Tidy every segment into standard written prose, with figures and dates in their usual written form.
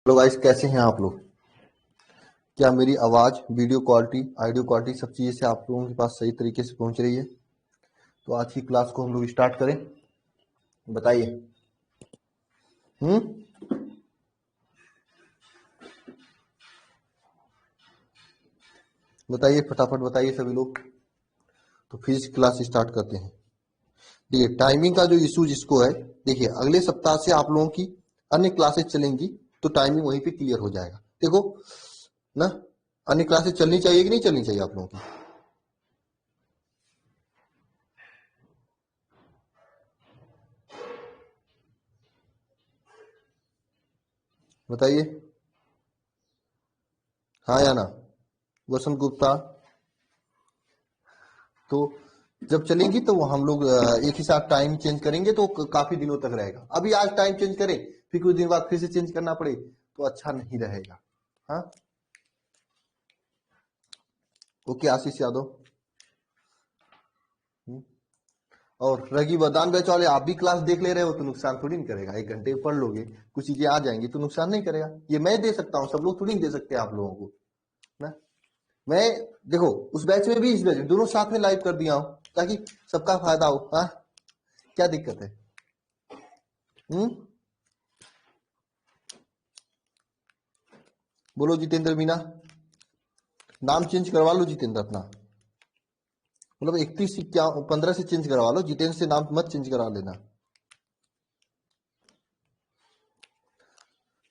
Hello guys, कैसे हैं आप लोग। क्या मेरी आवाज़, वीडियो क्वालिटी, ऑडियो क्वालिटी सब चीज़ें से आप लोगों के पास सही तरीके से पहुंच रही है? तो आज की क्लास को हम लोग स्टार्ट करें। बताइए। हम्म बताइए, फटाफट बताइए सभी लोग। तो फिजिक्स क्लास स्टार्ट करते हैं। देखिए, टाइमिंग का जो इशू जिसको है, देखिए अगले सप्ताह से आप लोगों की अन्य क्लासेस चलेंगी, तो टाइमिंग वहीं पे क्लियर हो जाएगा। देखो ना, अन्य क्लासेस चलनी चाहिए कि नहीं चलनी चाहिए आप लोगों की? बताइए, हाँ या ना। वसंत गुप्ता, तो जब चलेंगी तो हम लोग एक ही साथ टाइम चेंज करेंगे तो काफी दिनों तक रहेगा। अभी आज टाइम चेंज करें, फिर कुछ दिन बाद फिर से चेंज करना पड़े तो अच्छा नहीं रहेगा। हाँ, ओके आशीष यादव। हम्म। और रगी वरदान बैच वाले, आप भी क्लास देख ले रहे हो तो नुकसान थोड़ी नहीं करेगा। 1 घंटे पढ़ लोगे, कुछ चीजें आ जाएंगी तो नुकसान नहीं करेगा। ये मैं दे सकता हूँ, सब लोग थोड़ी नहीं दे सकते आप लोगों को ना। मैं, देखो, उस बैच में भी इस बैच में दोनों साथ में लाइव कर दिया हूँ ताकि सबका फायदा हो। हाँ, क्या दिक्कत है? हम्म बोलो जितेंद्र मीना, नाम चेंज करवा लो जितेंद्र अपना। मतलब 31 क्या 15 से चेंज करवा लो, जितेंद्र से नाम मत चेंज करा लेना।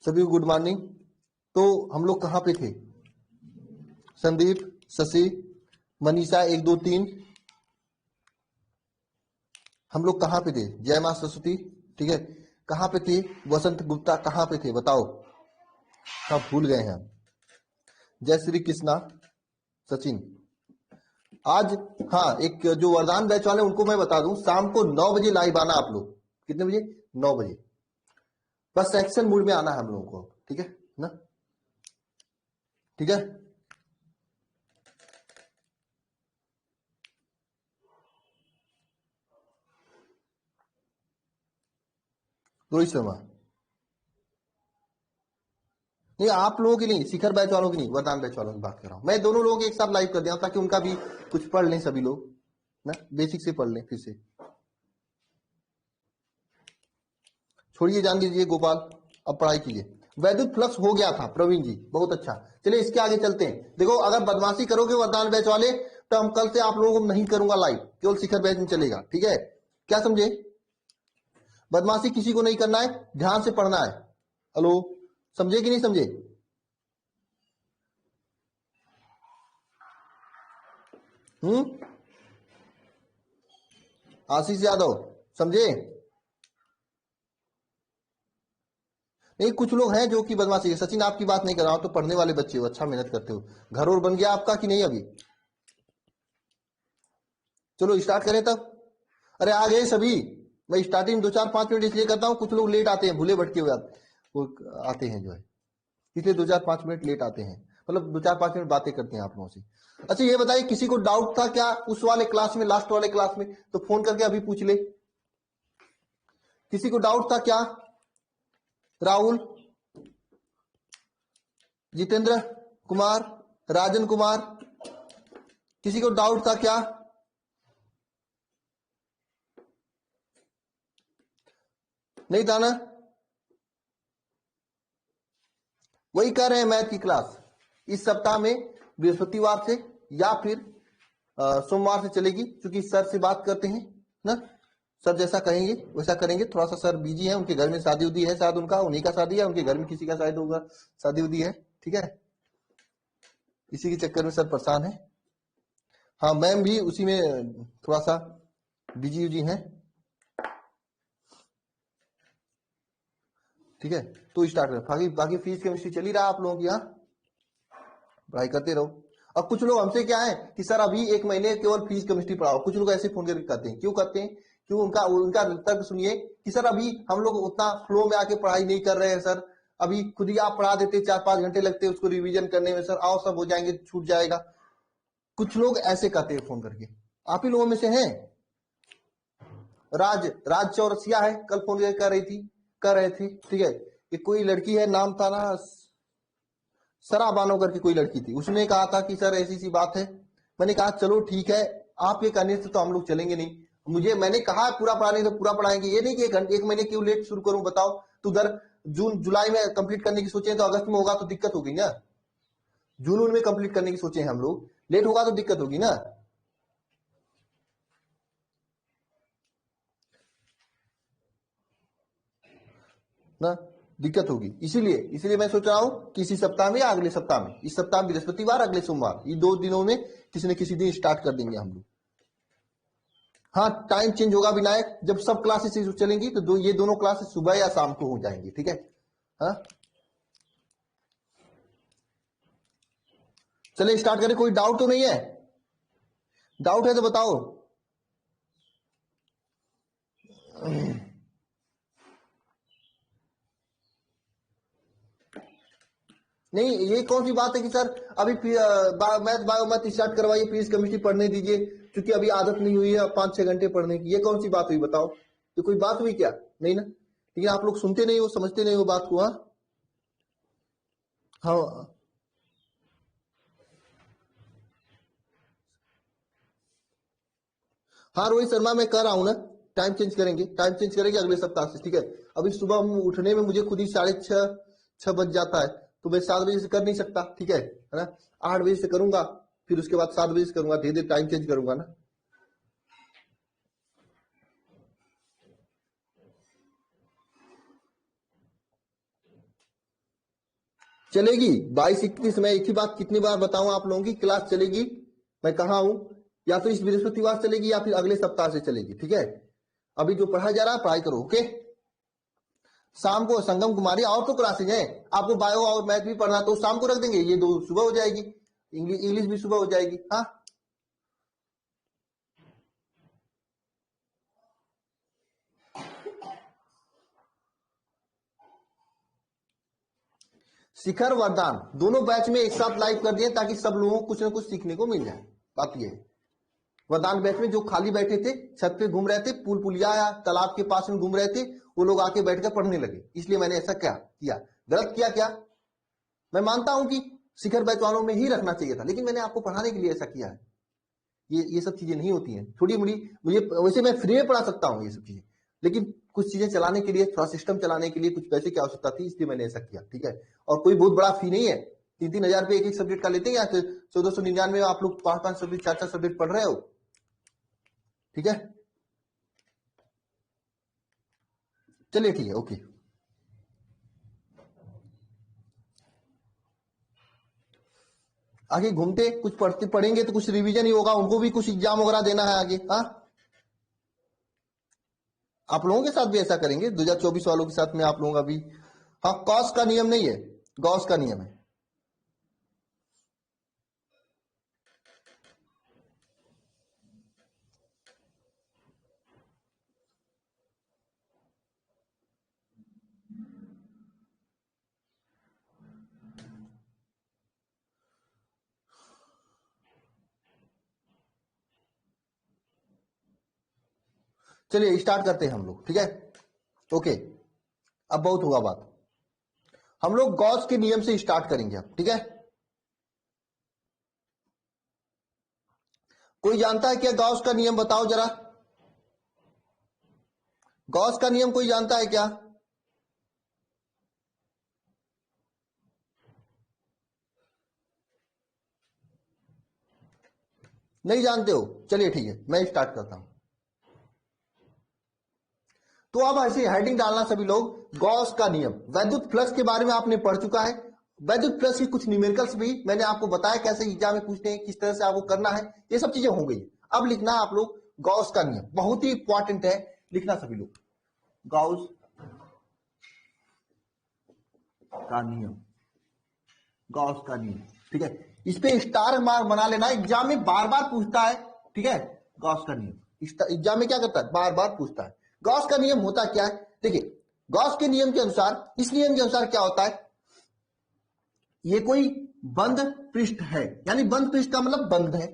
सभी को गुड मॉर्निंग। तो हम लोग कहाँ पे थे? संदीप, शशि, मनीषा 1 2 3, हम लोग कहाँ पे थे? जय माँ सरस्वती, ठीक है। कहाँ पे थे? वसंत गुप्ता कहाँ पे थे बताओ? सब भूल गए हैं। जय श्री कृष्णा, सचिन। आज, हाँ, एक जो वरदान बैच वाले उनको मैं बता दूं, शाम को 9 बजे लाइव आना आप लोग। कितने बजे? 9 बजे। बस सेक्शन मूड में आना है हम लोगों को, ठीक है ना? ठीक है। रोहित शर्मा, नहीं आप लोगों की नहीं, शिखर बैच वालों की नहीं, वरदान बैच वालों की बात कर रहा हूं मैं। दोनों लोग एक साथ लाइव कर दिया ताकि उनका भी कुछ पढ़ लें सभी लोग ना, बेसिक से पढ़ लें फिर से। छोड़िए, जान दीजिए गोपाल, अब पढ़ाई कीजिए। वैद्युत फ्लक्स हो गया था प्रवीण जी, बहुत अच्छा। चलिए इसके आगे चलते हैं। देखो, अगर बदमाशी करोगे वरदान बैच वाले तो हम कल से आप लोगों को नहीं करूंगा लाइव, केवल शिखर बैच में चलेगा, ठीक है? क्या समझे? बदमाशी किसी को नहीं करना है, ध्यान से पढ़ना है। हेलो, समझे कि नहीं समझे? हम्म आशीष यादव, समझे? नहीं, कुछ लोग हैं जो कि बदमाशी है। सचिन, आपकी बात नहीं कर रहा हूं, तो पढ़ने वाले बच्चे हो, अच्छा मेहनत करते हो। घर और बन गया आपका कि नहीं अभी? चलो स्टार्ट करें तब। अरे आ गए सभी। मैं स्टार्टिंग 2 4 5 मिनट इसलिए करता हूँ, कुछ लोग लेट आते हैं, भूले भटके हुए वो आते हैं जो है, इसलिए 2 4 5 मिनट लेट आते हैं। मतलब 2 4 5 मिनट बातें करते हैं आप लोगों से। अच्छा ये बताइए, किसी को डाउट था क्या उस वाले क्लास में, लास्ट वाले क्लास में? तो फोन करके अभी पूछ ले। किसी को डाउट था क्या? राहुल, जितेंद्र कुमार, राजन कुमार, किसी को डाउट था क्या? नहीं था ना? वही कर रहे हैं, मैथ की क्लास इस सप्ताह में बृहस्पतिवार से या फिर सोमवार से चलेगी, क्योंकि सर से बात करते हैं ना। सर जैसा कहेंगे वैसा करेंगे। थोड़ा सा सर बिजी है, उनके घर में शादी उदी है, शायद उनका, उन्हीं का शादी है, उनके घर में किसी का शायद होगा, शादी उदी है, ठीक है। इसी के चक्कर में सर परेशान है। हाँ, मैम भी उसी में थोड़ा सा बिजी उजी है, ठीक है। तो स्टार्ट करें। बाकी बाकी फिजिक्स केमिस्ट्री चल ही रहा आप लोगों की, यहाँ पढ़ाई करते रहो। अब कुछ लोग हमसे क्या है कि सर अभी 1 महीने केवल फिजिक्स केमिस्ट्री पढ़ाओ। कुछ लोग ऐसे फोन करके कहते हैं, क्यों कहते हैं? क्यों? उनका उनका तर्क सुनिए कि सर अभी हम लोग उतना फ्लो में आके पढ़ाई नहीं कर रहे हैं सर। अभी खुद ही आप पढ़ा देते, 4 5 घंटे लगते उसको रिवीजन करने में, सर आओ सब हो जाएंगे, छूट जाएगा। कुछ लोग ऐसे कहते हैं फोन करके, आप ही लोगों में से हैं। राज राज चौरसिया है, कल फोन करके कर रही थी, कर रहे थे, ठीक है। कि कोई लड़की है, नाम था ना सरा बानो करके कोई लड़की थी, उसने कहा था कि सर ऐसी सी बात है। मैंने कहा चलो ठीक है, आप ये कहने से तो हम लोग चलेंगे नहीं। मैंने कहा पूरा पढ़ाने तो पूरा पढ़ाएंगे, ये नहीं कि एक महीने क्यों लेट शुरू करूं बताओ। तो उधर जून जुलाई में कंप्लीट करने की सोचे तो अगस्त में होगा तो दिक्कत होगी ना। जून में कंप्लीट करने की सोचे हैं हम लोग, लेट होगा तो दिक्कत होगी ना। दिक्कत होगी, इसीलिए इसीलिए मैं सोच रहा हूं कि इसी सप्ताह में या अगले सप्ताह में, इस सप्ताह बृहस्पतिवार, अगले सोमवार, ये 2 दिनों में किसी न किसी दिन स्टार्ट कर देंगे हम लोग। हाँ, टाइम चेंज होगा विनायक, जब सब क्लासेस चलेंगी तो ये दोनों क्लासेस सुबह या शाम को हो जाएंगी, ठीक है। हाँ चले स्टार्ट करें, कोई डाउट तो नहीं है? डाउट है तो बताओ। नहीं, ये कौन सी बात है कि सर अभी मैथ बायो मैथ स्टार्ट करवाइए, फिजिक्स केमिस्ट्री पढ़ने दीजिए, क्योंकि अभी आदत नहीं हुई है 5-6 घंटे पढ़ने की। ये कौन सी बात हुई बताओ? ये कोई बात हुई क्या? नहीं ना। लेकिन आप लोग सुनते नहीं हो, समझते नहीं हो बात को। हाँ हाँ हाँ रोहित शर्मा, मैं कर रहा हूं ना। टाइम चेंज करेंगे, टाइम चेंज करेंगे अगले सप्ताह से, ठीक है। अभी सुबह उठने में मुझे खुद ही 6:30 बज जाता है, तो मैं 7 बजे से कर नहीं सकता, ठीक है ना। 8 बजे से करूंगा, फिर उसके बाद 7 बजे से करूंगा, धीरे धीरे टाइम चेंज करूंगा ना। चलेगी 22-21, मैं एक ही बात कितनी बार बताऊं आप लोगों की, क्लास चलेगी। मैं कहा हूं, या तो इस बृहस्पतिवार चलेगी या फिर अगले सप्ताह से चलेगी, ठीक है। अभी जो पढ़ा जा रहा है पढ़ाई करो, ओके। शाम को संगम कुमारी और तो क्लासेज है, आपको बायो और मैथ भी पढ़ना तो शाम को रख देंगे, ये 2 सुबह हो जाएगी, इंग्लिश भी सुबह हो जाएगी। हाँ शिखर वरदान दोनों बैच में एक साथ लाइव कर दिए, ताकि सब लोगों को कुछ ना कुछ सीखने को मिल जाए। बात ये है, वरदान बैच में जो खाली बैठे थे, छत पे घूम रहे थे, पुल पुलिया या तालाब के पास में घूम रहे थे, वो लोग आके बैठकर पढ़ने लगे, इसलिए मैंने ऐसा क्या किया। गलत किया क्या? मैं मानता हूं कि शिखर बैच वालों में ही रखना चाहिए था, लेकिन मैंने आपको पढ़ाने के लिए ऐसा किया है। ये सब चीजें नहीं होती हैं, थोड़ी मुड़ी मुझे वैसे मैं फ्री में पढ़ा सकता हूँ ये सब चीजें, लेकिन कुछ चीजें चलाने के लिए, थोड़ा सिस्टम चलाने के लिए कुछ पैसे की आवश्यकता थी, इसलिए मैंने ऐसा किया, ठीक है। और कोई बहुत बड़ा फी नहीं है, 3-3 हजार रुपये एक सब्जेक्ट का लेते हैं, या 1499 आप लोग 5-5 सब्जेक्ट 4-4 सब्जेक्ट पढ़ रहे हो, ठीक है। चलिए ठीक है, ओके। आगे घूमते कुछ पढ़ते पढ़ेंगे तो कुछ रिवीजन ही होगा, उनको भी कुछ एग्जाम वगैरह देना है आगे। हाँ आप लोगों के साथ भी ऐसा करेंगे, 2024 वालों के साथ में आप लोगों का भी। हाँ, कॉस का नियम नहीं है, गॉस का नियम है। चलिए स्टार्ट करते हैं हम लोग, ठीक है, ओके। अब बहुत हुआ बात, हम लोग गॉस के नियम से स्टार्ट करेंगे अब, ठीक है। कोई जानता है क्या गॉस का नियम? बताओ जरा, गॉस का नियम कोई जानता है क्या? नहीं जानते हो? चलिए ठीक है, मैं स्टार्ट करता हूं। तो अब ऐसे हेडिंग डालना सभी लोग, गॉस का नियम। वैद्युत फ्लक्स के बारे में आपने पढ़ चुका है, वैद्युत फ्लक्स की कुछ न्यूमेरिकल्स भी मैंने आपको बताया, कैसे एग्जाम में पूछते हैं, किस तरह से आपको करना है, ये सब चीजें हो गई। अब लिखना आप लोग गॉस का नियम, बहुत ही इंपॉर्टेंट है, लिखना सभी लोग, गॉस का नियम, गॉस का नियम, ठीक है। इस पे स्टार मार्क बना लेना, एग्जाम में बार बार पूछता है, ठीक है। गॉस का नियम एग्जाम में क्या करता है, बार बार पूछता है। गॉस का नियम होता क्या है? देखिए, गॉस के नियम के अनुसार, इस नियम के अनुसार क्या होता है, ये कोई बंद पृष्ठ है, यानी बंद पृष्ठ का मतलब बंद है,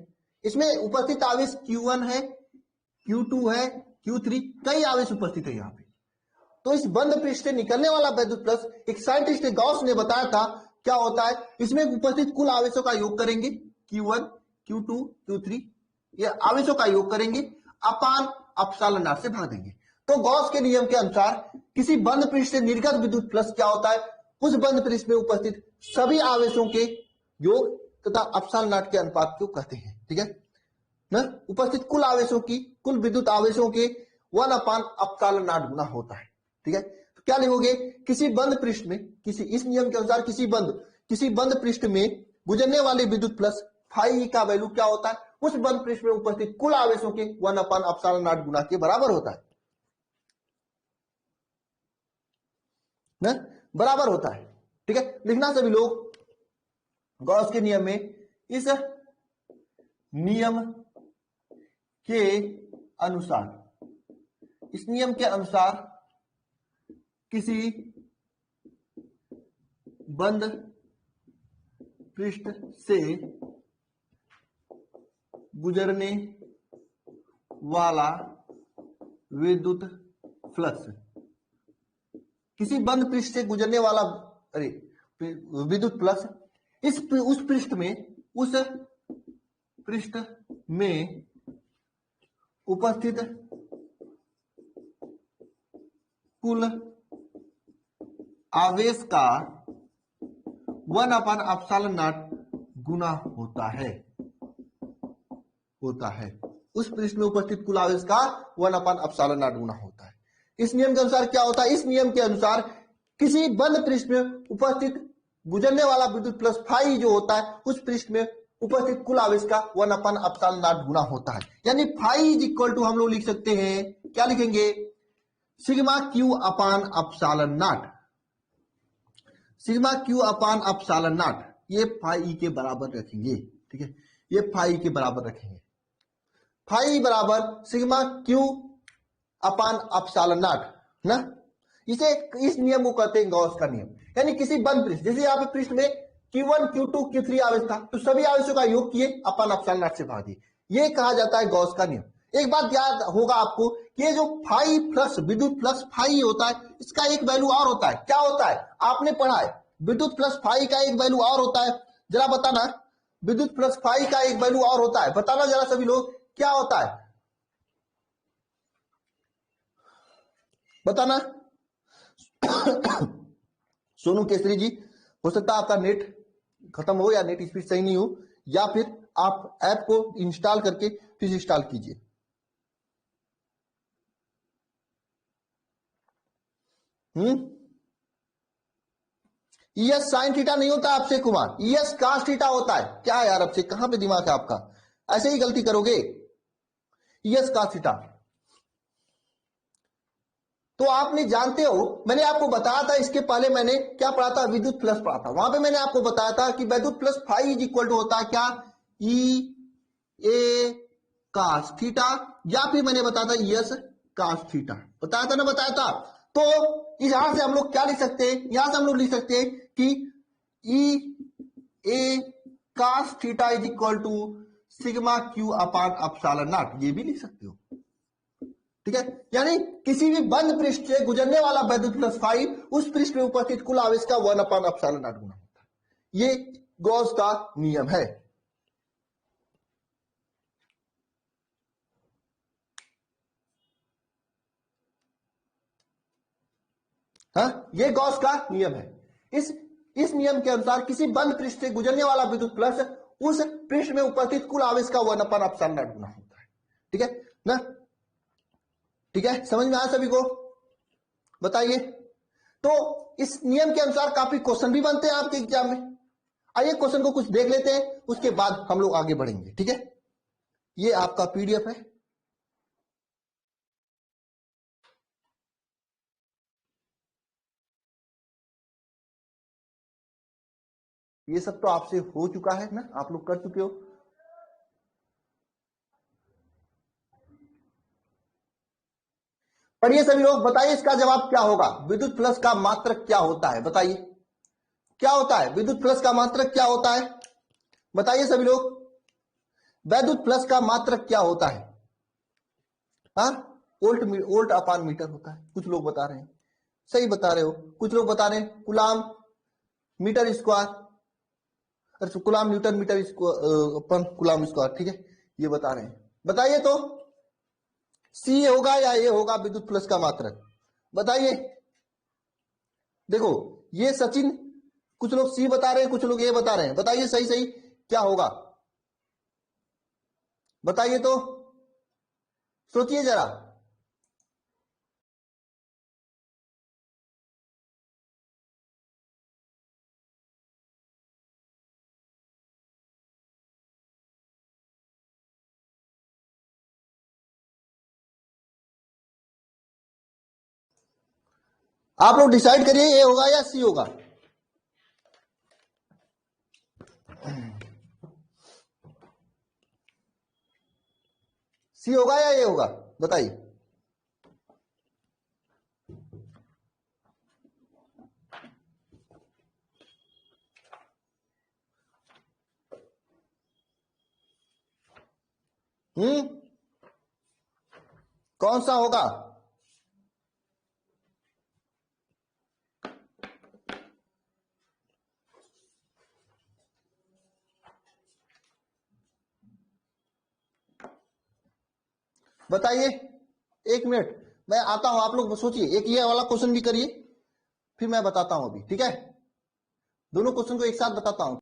इसमें उपस्थित आवेश Q1 है, Q2 है, Q3, कई आवेश उपस्थित है यहाँ पे। तो इस बंद पृष्ठ से निकलने वाला वैद्युत प्लस एक साइंटिस्ट गॉस ने बताया था क्या होता है, इसमें उपस्थित कुल आवेशों का योग करेंगे Q1 Q2 Q3, ये आवेशों का योग करेंगे अपान अपसालन नॉट से भाग देंगे। तो गॉस के नियम के अनुसार किसी बंद पृष्ठ से निर्गत विद्युत प्लस क्या होता है, उस बंद पृष्ठ में उपस्थित सभी आवेशों के योग तथा अपसालन नॉट के अनुपात को कहते हैं। ठीक है ना, उपस्थित कुल आवेशों की, कुल विद्युत आवेशों के 1 अपान अपसालन नॉट गुना होता है। ठीक है, तो क्या लिखोगे, किसी बंद पृष्ठ में, किसी इस नियम के अनुसार किसी बंद पृष्ठ में गुजरने वाले विद्युत प्लस फाई का वैल्यू क्या होता है, उस बंद पृष्ठ में उपस्थित कुल आवेशों के 1 अपान अपसालन नॉट गुना के बराबर होता है ना, बराबर होता है। ठीक है, लिखना सभी लोग, गॉस के नियम में, इस नियम के अनुसार, इस नियम के अनुसार किसी बंद पृष्ठ से गुजरने वाला विद्युत फ्लक्स, किसी बंद पृष्ठ से गुजरने वाला विद्युत फ्लक्स उस पृष्ठ में उपस्थित कुल आवेश का 1 अपान अपसालन नॉट गुना होता है उस पृष्ठ में उपस्थित कुल आवेश का 1 अपान अपसालन नॉट गुना होता है। इस नियम के अनुसार क्या होता है, इस नियम के अनुसार किसी बंद पृष्ठ में उपस्थित गुजरने वाला विद्युत प्लस फाई जो होता है, उस पृष्ठ में उपस्थित कुल आवेश का 1 अपान अपसालन नॉट गुना होता है। यानी फाई इज इक्वल टू हम लोग लिख सकते हैं, क्या लिखेंगे, sigma Q upon epsilon naught, sigma Q upon epsilon naught, ये फाई के बराबर रखेंगे। ठीक है, ये फाई के बराबर रखेंगे, फाई बराबर sigma Q upon epsilon not ना, इसे, इस नियम को कहते हैं गॉस का नियम। यानी किसी बंद पृष्ठ, जैसे यहाँ पे पृष्ठ में Q1 Q2 Q3 आवेश था, तो सभी आवेशों का योग किए अपान अपसालन नॉट से भाग दिए, ये कहा जाता है गॉस का नियम। एक बात याद होगा आपको, ये जो फाई प्लस विद्युत प्लस फाई होता है, इसका एक वैल्यू और होता है, क्या होता है, आपने पढ़ा है, विद्युत प्लस फाई का एक वैल्यू और होता है, जरा बताना, विद्युत प्लस फाई का एक वैल्यू और होता है, बताना जरा सभी लोग, क्या होता है, बताना। सोनू केसरी जी, हो सकता है आपका नेट खत्म हो या नेट स्पीड सही नहीं हो, या फिर आप ऐप को इंस्टॉल करके फिर से इंस्टॉल कीजिए। ईएस साइन थीटा नहीं होता Akshay Kumar, is cos theta होता है। क्या है यार अक्षय, कहां पे दिमाग है आपका, ऐसे ही गलती करोगे, ईएस कास थीटा। तो आपने जानते हो, मैंने आपको बताया था, इसके पहले मैंने क्या पढ़ा था, विद्युत प्लस पढ़ा था, वहां पे मैंने आपको बताया था कि विद्युत plus phi is equal to होता है क्या, ई ए कास थीटा, या फिर मैंने बताया था ईएस कास थीटा, बताया था ना, बताया था। तो यहां से हम लोग क्या लिख सकते हैं, यहां से हम लोग लिख सकते हैं कि E A cos theta is equal to sigma Q upon epsilon naught, ये भी लिख सकते हो। ठीक है, यानी किसी भी बंद पृष्ठ से गुजरने वाला विद्युत प्लस फाई, उस पृष्ठ में उपस्थित कुल आवेश का 1 अपान अपसालन नॉट गुना होता है, ये गॉस का नियम है। हाँ, ये गॉस का नियम है। इस नियम के अनुसार किसी बंद पृष्ठ से गुजरने वाला विद्युत प्लस उस पृष्ठ में उपस्थित कुल आवेश का 1 अपान अपसालन नॉट गुना होता है। ठीक है ना, ठीक है, समझ में आया सभी को, बताइए। तो इस नियम के अनुसार काफी क्वेश्चन भी बनते हैं आपके एग्जाम में। आइए क्वेश्चन को कुछ देख लेते हैं, उसके बाद हम लोग आगे बढ़ेंगे। ठीक है, ये आपका पीडीएफ है, ये सब तो आपसे हो चुका है ना, आप लोग कर चुके हो। पढ़िए सभी लोग, बताइए इसका जवाब क्या होगा, विद्युत फ्लक्स का मात्रक क्या होता है, बताइए क्या होता है, विद्युत फ्लक्स का मात्रक क्या होता है, बताइए सभी लोग, विद्युत फ्लक्स का मात्रक क्या होता है, हाँ, वोल्ट अपान मीटर होता है, कुछ लोग बता रहे हैं, सही बता रहे हो। कुछ लोग बता रहे हैं कूलाम मीटर स्क्वायर, अच्छा कूलाम न्यूटन मीटर स्क्वायर अपन कूलाम स्क्वायर, ठीक है, ये बता रहे हैं। बताइए तो सी होगा या ए होगा विद्युत प्लस का मात्रक, बताइए। देखो ये सचिन, कुछ लोग सी बता रहे हैं, कुछ लोग ए बता रहे हैं, बताइए सही सही क्या होगा, बताइए तो, सोचिए जरा। आप लोग डिसाइड करिए ए होगा या सी होगा। सी होगा या ए होगा, बताइए। कौन सा होगा? बताइए, एक मिनट मैं आता हूं, आप लोग सोचिए, एक ये वाला क्वेश्चन भी करिए, फिर मैं बताता हूं अभी, ठीक है, दोनों क्वेश्चन को एक साथ बताता हूं।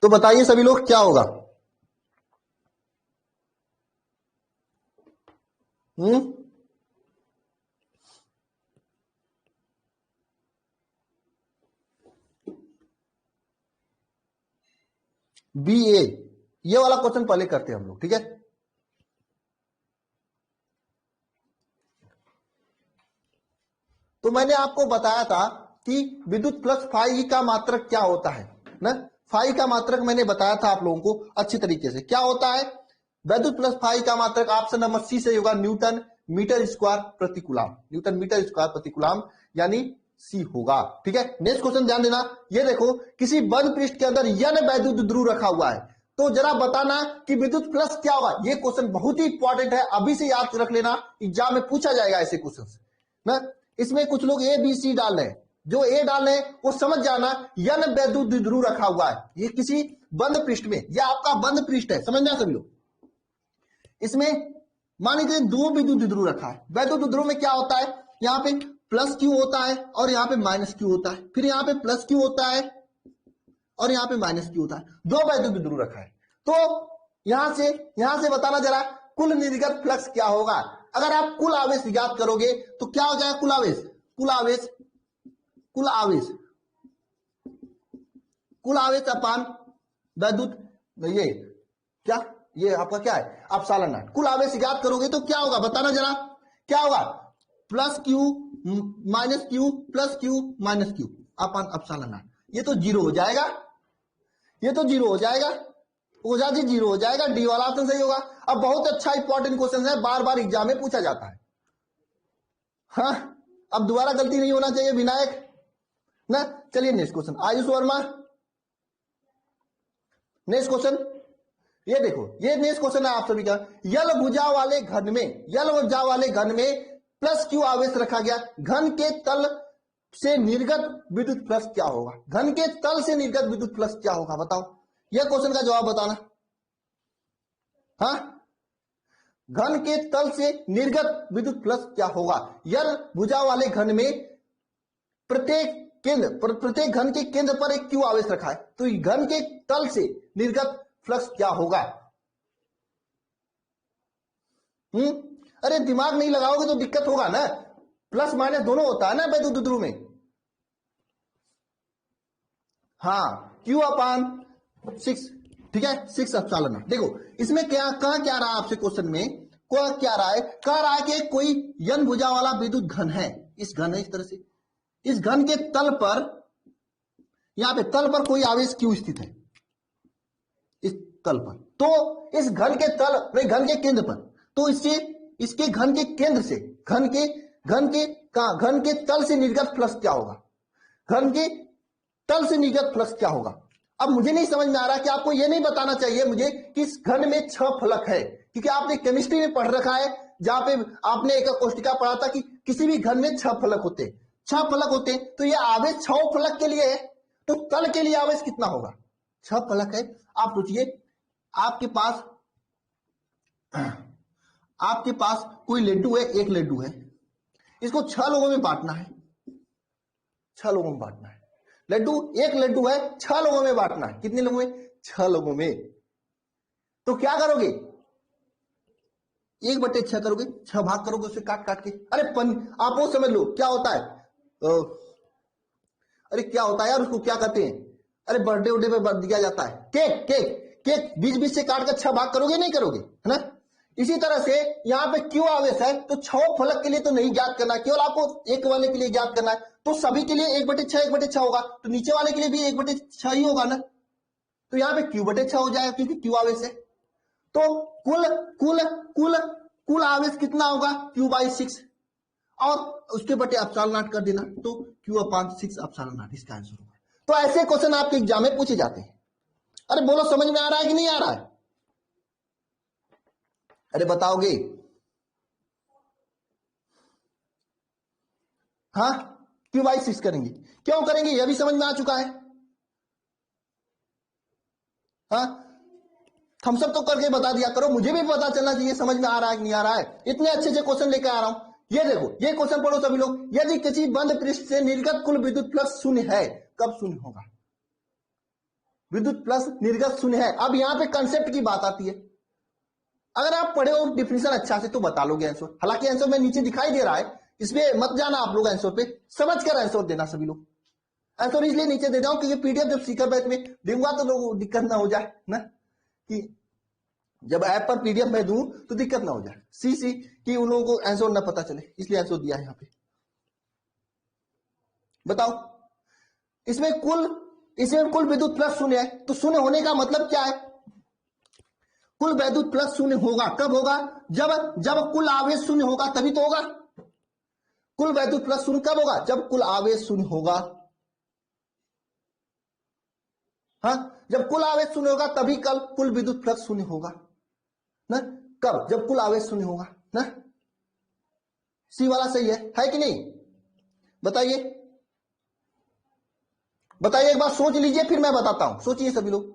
तो बताइए सभी लोग क्या होगा। हम्म बी ए, ये वाला क्वेश्चन पहले करते हैं हम लोग, ठीक है। तो मैंने आपको बताया था कि विद्युत प्लस फाई का मात्रक क्या होता है ना। फाई का मात्रक मैंने बताया था आप लोगों को अच्छी तरीके से, क्या होता है विद्युत प्लस फाई का मात्रक। ऑप्शन नंबर सी से होगा न्यूटन मीटर स्क्वायर प्रति कूलम, न्यूटन मीटर स्क्वायर प्रति कूलम यानी सी होगा, ठीक है। नेक्स्ट क्वेश्चन ध्यान देना, ये देखो किसी बंद पृष्ठ के अंदर यन वैद्युत ध्रुव रखा हुआ है, तो जरा बताना कि विद्युत प्लस क्या होगा। ये क्वेश्चन बहुत ही इंपॉर्टेंट है, अभी से याद रख लेना, एग्जाम में पूछा जाएगा ऐसे क्वेश्चन ना। इसमें कुछ लोग ए बी सी डाल रहे हैं, जो ए डाल रहे हैं वो समझ जाना यन वैद्युत ध्रुव रखा हुआ है, ये किसी बंद पृष्ठ में, यह आपका बंद पृष्ठ है, समझना सभी लोग। इसमें मान लीजिए दो विद्युत ध्रुव रखा है, वैद्युत ध्रुव में क्या होता है, यहाँ पे प्लस क्यू होता है और यहाँ पे माइनस क्यू होता है, फिर यहाँ पे प्लस क्यू होता है और यहाँ पे माइनस क्यू होता है, दो वैद्युत ध्रुव रखा है। तो यहां से बताना जरा कुल निर्गत फ्लक्स क्या होगा। अगर आप कुल आवेश ज्ञात करोगे तो क्या हो जाएगा, कुल आवेश, कुल आवेश, कुल आवेश, कुल आवेश अपान वैद्युत, ये क्या, ये आपका क्या है अपसालन नॉट। कुल आवेश ज्ञात करोगे तो क्या होगा बताना जरा, क्या होगा plus Q minus Q plus Q minus Q upon epsilon naught. ये तो जीरो हो जाएगा, ये तो जीरो हो जाएगा, ओझा जी जीरो हो जाएगा, डी वाला ऑप्शन सही होगा। अब बहुत अच्छा इंपॉर्टेंट क्वेश्चन है, बार बार एग्जाम में पूछा जाता है। हाँ, अब दोबारा गलती नहीं होना चाहिए विनायक ना। चलिए next question, Ayush Verma. Next question ये देखो, ये नेक्स्ट क्वेश्चन है आप सभी का। यल भुजा वाले घन में, यल भुजा वाले घन में प्लस क्यू आवेश रखा गया, घन के तल से निर्गत विद्युत फ्लक्स क्या होगा। घन के तल से निर्गत विद्युत फ्लक्स क्या होगा बताओ, यह क्वेश्चन का जवाब बताना। हाँ, घन के तल से निर्गत विद्युत फ्लक्स क्या होगा। यल भुजा वाले घन में प्रत्येक घन के केंद्र पर एक क्यू आवेश रखा है, तो घन के तल से निर्गत फ्लक्स क्या होगा। अरे दिमाग नहीं लगाओगे तो दिक्कत होगा ना, प्लस माइनस दोनों होता है ना वैद्युत ध्रुव में। हाँ, क्यू अपान 6, ठीक है, 6 अपसालन। देखो इसमें क्या कहा, क्या रहा आपसे क्वेश्चन में, क्या रहा है, कह रहा है कि कोई यन भुजा वाला विद्युत घन है, इस घन है इस तरह से, इस घन के तल पर, यहां पे तल पर कोई आवेश क्यू स्थित है, इस तल पर। तो इस घन के तल, घन के केंद्र पर, तो इससे इसके घन के केंद्र से घन के तल से निर्गत फ्लक्स क्या होगा, घन के तल से निर्गत फ्लक्स क्या होगा। अब मुझे नहीं समझ में आ रहा कि आपको यह नहीं बताना चाहिए मुझे कि इस घन में 6 फलक है, क्योंकि आपने केमिस्ट्री में पढ़ रखा है, जहां पे आपने एक कोष्टिका पढ़ा था कि किसी भी घन में 6 फलक होते, 6 फलक होते, तो यह आवेश 6 फलक के लिए है, तो तल के लिए आवेश कितना होगा, 6 फलक है। आप सोचिए आपके पास कोई लड्डू है, एक लड्डू है, इसको 6 लोगों में बांटना है, 6 लोगों में बांटना है, लड्डू, एक लड्डू है, 6 लोगों में बांटना है, कितने लोगों में, 6 लोगों में। तो क्या करोगे, 1/6 करोगे, 6 भाग करोगे उसे काट काट के। अरे आप वो समझ लो क्या होता है, अरे क्या होता है यार, उसको क्या कहते हैं, अरे बर्थडे उर्डे पे दिया जाता है, केक, केक बीच से काट कर 6 भाग करोगे, नहीं करोगे, है ना। इसी तरह से यहाँ पे क्यों आवेश है, तो 6 फलक के लिए तो नहीं ज्ञात करना, केवल आपको एक वाले के लिए ज्ञात करना है, तो सभी के लिए 1/6 होगा, तो नीचे वाले के लिए भी 1/6 ही होगा ना, तो यहाँ पे Q/6 हो जाएगा, क्योंकि क्यू आवेश है। तो कुल आवेश कितना होगा, Q/6, और उसके बटे अपसालन नॉट कर देना, तो Q/6 अपसालन नॉट इसका आंसर होगा। तो ऐसे क्वेश्चन आपके एग्जाम में पूछे जाते हैं। अरे बोलो समझ में आ रहा है कि नहीं आ रहा है, अरे बताओगे। हाँ, Q/6 करेंगे, क्यों करेंगे यह भी समझ में आ चुका है। हाँ, थम्सअप तो करके बता दिया करो, मुझे भी पता चलना चाहिए समझ में आ रहा है कि नहीं आ रहा है। इतने अच्छे अच्छे क्वेश्चन लेकर आ रहा हूं, ये देखो, ये क्वेश्चन पढ़ो सभी लोग। यदि किसी बंद पृष्ठ से निर्गत कुल विद्युत फ्लक्स शून्य है, कब शून्य होगा, विद्युत प्लस निर्गत शून्य है। अब यहां पे कंसेप्ट की बात आती है, अगर आप पढ़े हो डिफिनेशन अच्छा से तो बता लोगे आंसर, हालांकि आंसर में नीचे दिखाई दे रहा है, इसमें मत जाना आप लोग आंसर पे, समझ कर आंसर देना सभी लोग। आंसर इसलिए नीचे दे जाऊं क्योंकि पीडीएफ जब सीकर बैच में दूंगा तो लोगों को दिक्कत ना हो जाए ना, कि जब ऐप पर पीडीएफ में दूं तो दिक्कत ना हो जाए, सी सी कि उन लोगों को आंसर ना पता चले, इसलिए आंसर दिया है यहाँ पे। बताओ, इसमें कुल विद्युत प्लस शून्य है, तो शून्य होने का मतलब क्या है? कुल वैद्युत प्लस शून्य होगा कब होगा? जब जब कुल आवेश शून्य होगा तभी तो होगा। कुल वैद्युत प्लस शून्य कब होगा? जब कुल आवेश शून्य होगा। हाँ, जब कुल आवेश शून्य होगा तभी कल कुल विद्युत फ्लक्स शून्य होगा ना। कब? जब कुल आवेश शून्य होगा ना। सी वाला सही है कि नहीं? बताइए, बताइए, एक बार सोच लीजिए फिर मैं बताता हूं, सोचिए सभी लोग।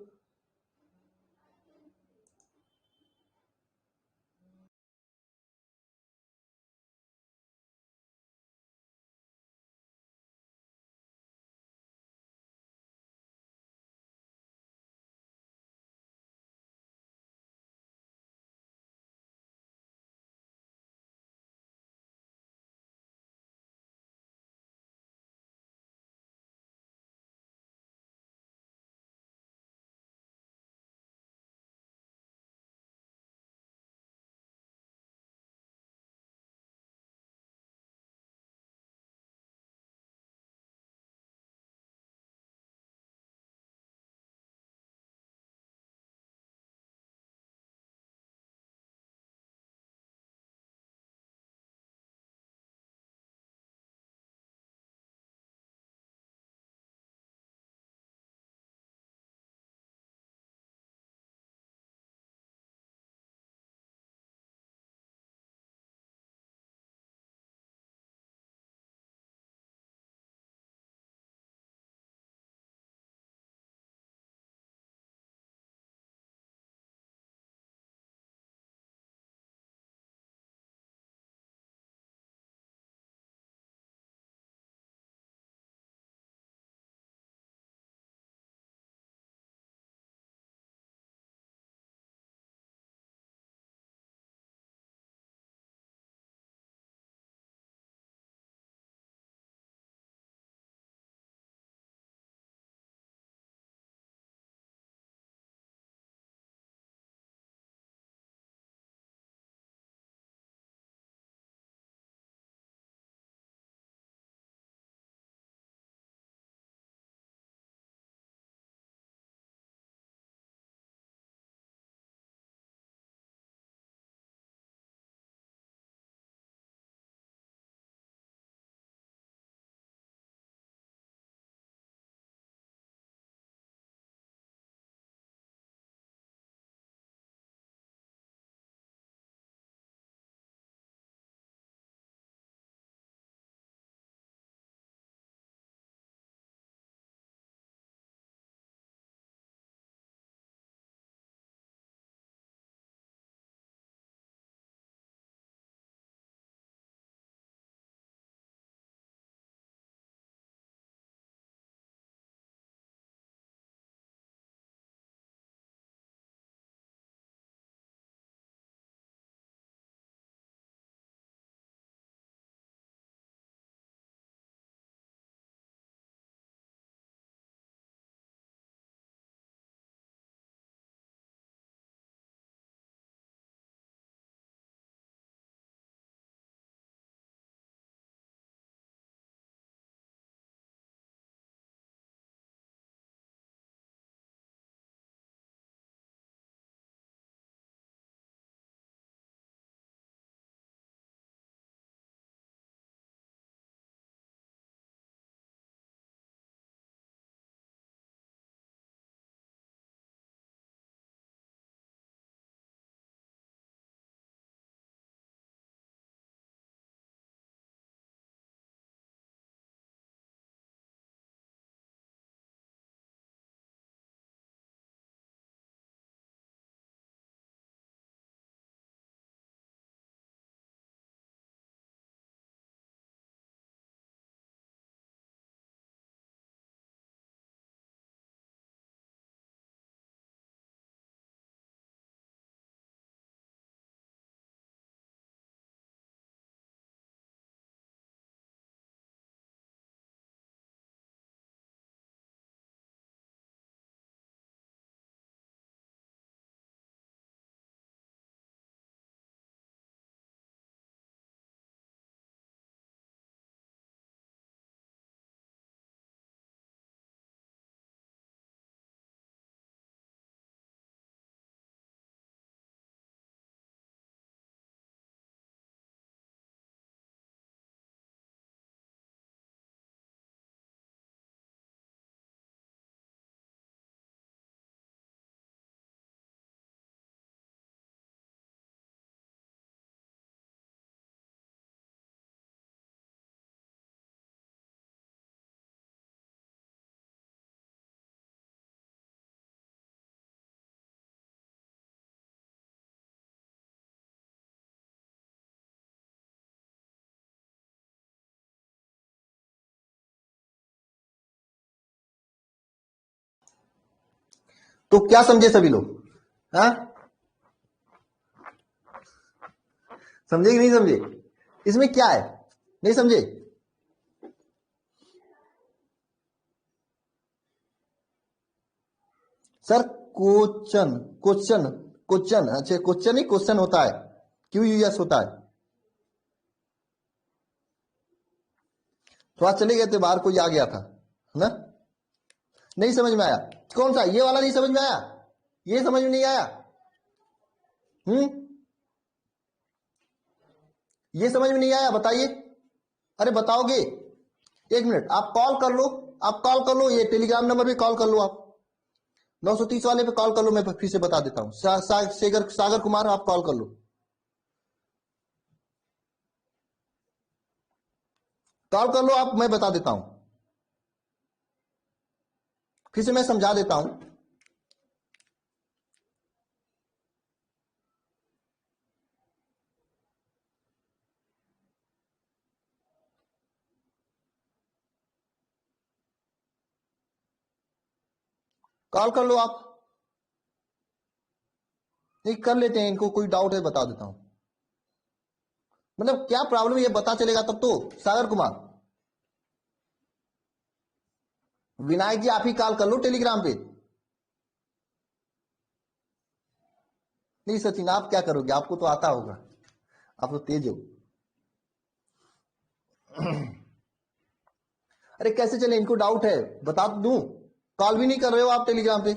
तो क्या समझे सभी लोग? हाँ, समझे कि नहीं समझे? इसमें क्या है, नहीं समझे? सर क्वेश्चन क्वेश्चन क्वेश्चन, अच्छा क्वेश्चन ही क्वेश्चन होता है, क्यू यू एस होता है। तो आज चले गए थे बाहर, कोई आ गया था ना, नहीं समझ में आया? कौन सा, ये वाला नहीं समझ में आया? ये समझ में नहीं आया? ये समझ में नहीं आया, बताइए। अरे बताओगे? एक मिनट, आप कॉल कर लो, आप कॉल कर लो, ये टेलीग्राम नंबर पे कॉल कर लो, आप 930 वाले पे कॉल कर लो, मैं फिर से बता देता हूं। सागर कुमार, आप कॉल कर लो, कॉल कर लो आप, मैं बता देता हूं, फिर से मैं समझा देता हूं। कॉल कर लो आप, नहीं कर लेते हैं, इनको कोई डाउट है बता देता हूं, मतलब क्या प्रॉब्लम ये पता चलेगा तब तो। सागर कुमार, विनायक जी आप ही कॉल कर लो टेलीग्राम पे। नहीं सचिन, आप क्या करोगे, आपको तो आता होगा, आप तो तेज हो। अरे कैसे चले, इनको डाउट है, बता तो दूं, कॉल भी नहीं कर रहे हो आप टेलीग्राम पे।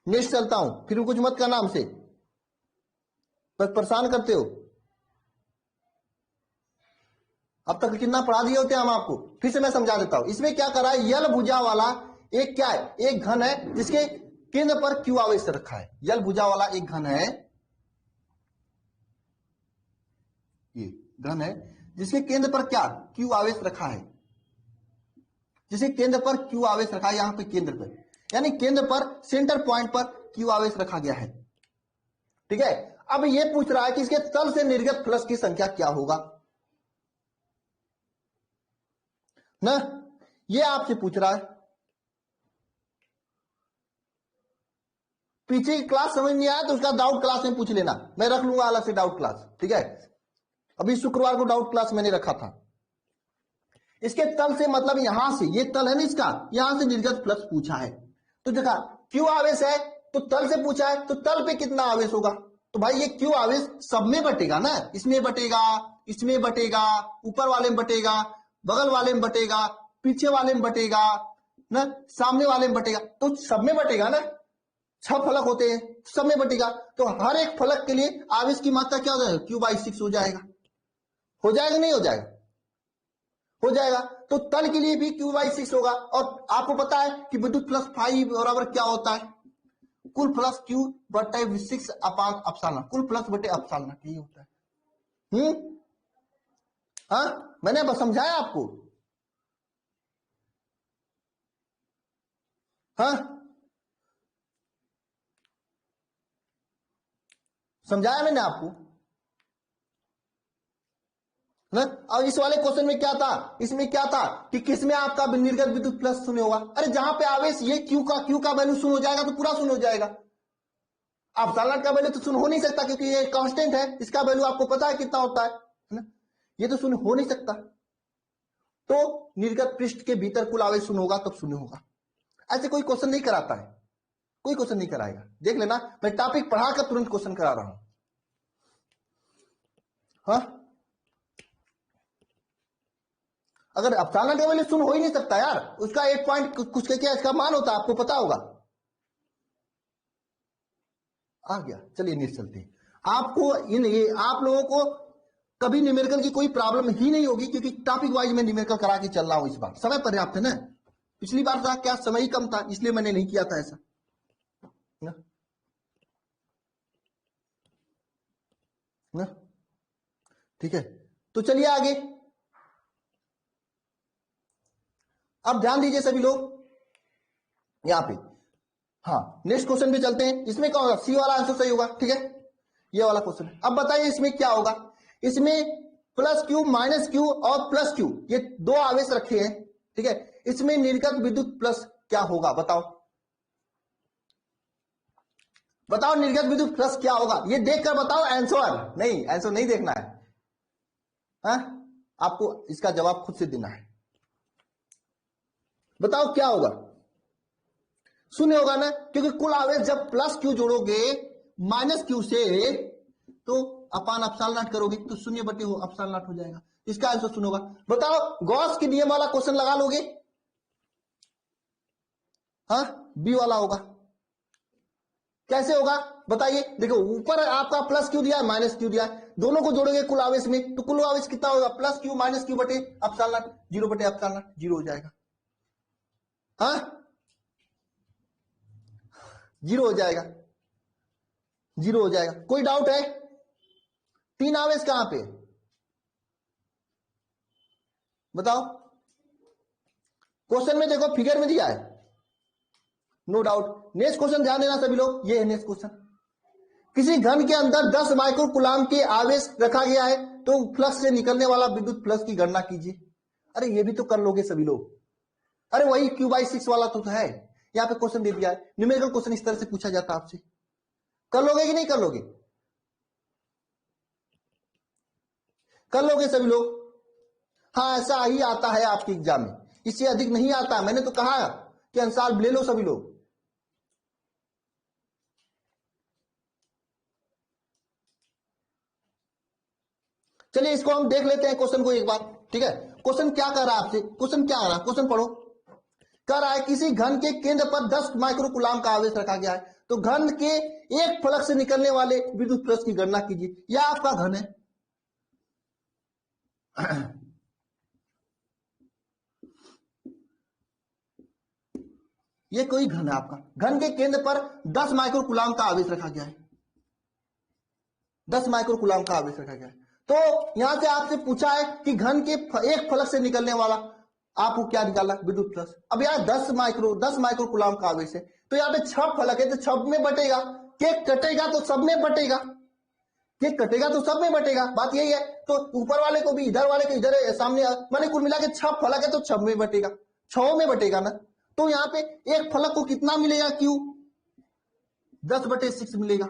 नेक्स्ट चलता हूं, फिर कुछ मत करना हमसे, बस परेशान करते हो। अब तक कितना पढ़ा दिए होते हैं हम आपको, फिर से मैं समझा देता हूं। इसमें क्या करा है, यल भुजा वाला एक क्या है, एक घन है जिसके केंद्र पर क्यू आवेश रखा है। यल भुजा वाला एक घन है, ये घन है जिसके केंद्र पर क्या क्यू आवेश रखा है, जिसे केंद्र पर क्यू आवेश रखा है, यहां पे केंद्र पर, यानी केंद्र पर सेंटर पॉइंट पर क्यू आवेश रखा गया है। ठीक है, अब ये पूछ रहा है कि इसके तल से निर्गत फ्लक्स की संख्या क्या होगा ना, ये आपसे पूछ रहा है। पीछे की क्लास समझ नहीं आया तो उसका डाउट क्लास में पूछ लेना, मैं रख लूंगा अलग से डाउट क्लास, ठीक है। अभी शुक्रवार को डाउट क्लास मैंने रखा था। इसके तल से मतलब यहां से, ये तल है ना इसका, यहां से निर्गत फ्लक्स पूछा है। तो देखा क्यू आवेश है, तो तल से पूछा है, तो तल पे कितना आवेश होगा, तो भाई ये क्यू आवेश सब में बटेगा ना, इसमें बटेगा, इसमें बटेगा, ऊपर वाले में बटेगा, बगल वाले में बटेगा, पीछे वाले में बटेगा ना, सामने वाले में बटेगा, तो सब में बटेगा ना। 6 फलक होते हैं, सब में बटेगा, तो हर एक फलक के लिए आवेश की मात्रा क्या हो जाएगा, Q/6 हो जाएगा। हो जाएगा नहीं हो जाएगा? हो जाएगा। तो तल के लिए भी Q/6 होगा। और आपको पता है कि विद्युत प्लस फाइव बराबर क्या होता है, कुल प्लस Q बटे 6 अपान एप्सिलॉन, कुल प्लस बटे एप्सिलॉन, यही होता है। हाँ, मैंने बस समझाया आपको। हाँ, समझाया मैंने आपको ना। और इस वाले क्वेश्चन में क्या था, इसमें क्या था कि किसमें आपका निर्गत विद्युत प्लस शून्य होगा। अरे जहां पे आवेश ये क्यू का वैल्यू शून्य हो जाएगा तो पूरा शून्य हो जाएगा। एप्सिलॉन का वैल्यू तो शून्य हो नहीं सकता क्योंकि ये कांस्टेंट है, इसका वैल्यू आपको पता है कितना होता है ना, ये तो शून्य हो नहीं सकता। तो निर्गत पृष्ठ के भीतर कुल आवेश शून्य होगा तब शून्य होगा। ऐसे कोई क्वेश्चन नहीं कराता है, कोई क्वेश्चन नहीं कराएगा, देख लेना, मैं टॉपिक पढ़ाकर तुरंत क्वेश्चन करा रहा हूं। हाँ, अगर एप्सिलॉन का वैल्यू शून्य हो ही नहीं सकता यार, उसका 8 पॉइंट कुछ क्या इसका मान होता है, आपको पता होगा। आ गया, चलिए नेक्स्ट चलते हैं। आपको इन ये आप लोगों को कभी न्यूमेरिकल की कोई प्रॉब्लम ही नहीं होगी क्योंकि टॉपिक वाइज मैं न्यूमेरिकल करा के चल रहा हूं। इस बार समय पर्याप्त है ना, पिछली बार था क्या समय ही कम था, इसलिए मैंने नहीं किया था ऐसा ना, ना? ठीक है, तो चलिए आगे। अब ध्यान दीजिए सभी लोग यहां पे। हाँ, नेक्स्ट क्वेश्चन पे चलते हैं। इसमें क्या होगा, सी वाला आंसर सही होगा, ठीक है। ये वाला क्वेश्चन है। अब बताइए इसमें क्या होगा। इसमें प्लस क्यू माइनस क्यू और प्लस क्यू ये दो आवेश रखे हैं, ठीक है। इसमें निर्गत विद्युत प्लस क्या होगा बताओ, बताओ निर्गत विद्युत प्लस क्या होगा, ये देखकर बताओ आंसर, नहीं आंसर नहीं देखना है, हा? आपको इसका जवाब खुद से देना है। बताओ क्या होगा, शून्य होगा ना, क्योंकि कुल आवेश जब प्लस क्यू जोड़ोगे माइनस क्यू से तो अपान एप्सिलॉन नॉट करोगे तो शून्य बटे हो एप्सिलॉन नॉट हो जाएगा, इसका आंसर शून्य होगा। बताओ गॉस के नियम वाला क्वेश्चन लगा लोगे, हाँ बी वाला होगा, कैसे होगा बताइए। देखो ऊपर आपका प्लस क्यू दिया है माइनस क्यू दिया है, दोनों को जोड़ोगे कुल आवेश में तो कुल आवेश कितना होगा, प्लस क्यू माइनस क्यू बटे एप्सिलॉन नॉट, जीरो बटे एप्सिलॉन नॉट, जीरो हो जाएगा, हाँ जीरो हो जाएगा, जीरो हो जाएगा। कोई डाउट है, तीन आवेश कहां पे बताओ, क्वेश्चन में देखो फिगर में दिया है, नो डाउट। नेक्स्ट क्वेश्चन ध्यान देना सभी लोग, ये है नेक्स्ट क्वेश्चन। किसी घन के अंदर 10 माइक्रो कूलाम के आवेश रखा गया है तो फ्लक्स से निकलने वाला विद्युत फ्लक्स की गणना कीजिए। अरे ये भी तो कर लोगे सभी लोग, अरे वही Q/6 वाला तो है, यहां पे क्वेश्चन दे दिया है, न्यूमेरिकल क्वेश्चन इस तरह से पूछा जाता है आपसे, कर लोगे कि नहीं कर लोगे, कर लोगे सभी लोग। हाँ ऐसा ही आता है आपके एग्जाम में, इससे अधिक नहीं आता, मैंने तो कहा कि आंसर ले लो सभी लोग। चलिए इसको हम देख लेते हैं क्वेश्चन को एक बार, ठीक है। क्वेश्चन क्या कर रहा है आपसे, क्वेश्चन क्या कर रहा है, क्वेश्चन पढ़ो। कह रहा है किसी घन के केंद्र पर 10 माइक्रो कूलाम का आवेश रखा गया है तो घन के एक फलक से निकलने वाले विद्युत फ्लक्स की गणना कीजिए। यह आपका घन है, ये कोई घन है आपका, घन के केंद्र पर 10 माइक्रो कूलाम का आवेश रखा गया है, 10 माइक्रो कूलाम का आवेश रखा गया है। तो यहां से आपसे पूछा है कि घन के एक फलक से निकलने वाला आपको क्या निकालना, विद्युत फ्लक्स। अब यार 10 माइक्रो कूलाम का आवेश है तो यहाँ पे 6 फलक है तो 6 में बटेगा, केक कटेगा तो सब में बटेगा, केक कटेगा तो सब में बटेगा, बात यही है। तो ऊपर वाले को भी इधर वाले को इधर सामने, मैंने कुल मिला के 6 फलक है तो 6 में बटेगा, 6 में बटेगा ना। तो यहाँ पे एक फलक को कितना मिलेगा, क्यू 10/6 मिलेगा।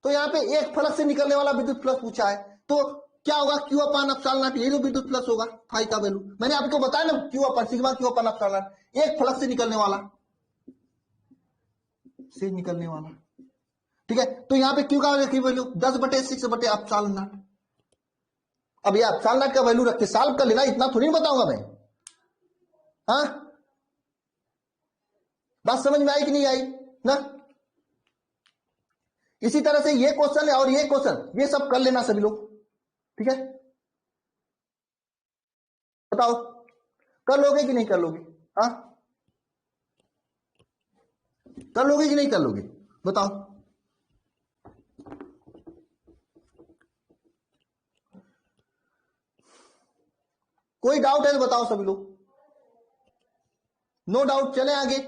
तो यहाँ पे एक फलक से निकलने वाला विद्युत फ्लक्स पूछा है तो क्या होगा, क्यू अपान एप्सिलॉन नॉट, ये जो विद्युत फ्लक्स होगा फाई का वैल्यू मैंने आपको बताया ना, Q upon sigma Q upon epsilon not, एक फलक से निकलने वाला ठीक है। तो यहाँ पे क्यू का वैल्यू 10/6 बटे एप्सिलॉन नॉट। अब ये एप्सिलॉन नॉट का वैल्यू रख के सॉल्व कर लेना, इतना थोड़ी बताऊंगा मैं, हाँ बात समझ में आई कि नहीं आई ना। इसी तरह से ये क्वेश्चन है और ये क्वेश्चन, ये सब कर लेना सभी लोग, ठीक है। बताओ कर लोगे कि नहीं कर लोगे, हाँ कर लोगे कि नहीं कर लोगे बताओ। कोई डाउट है तो बताओ सभी लोग, नो डाउट चले आगे।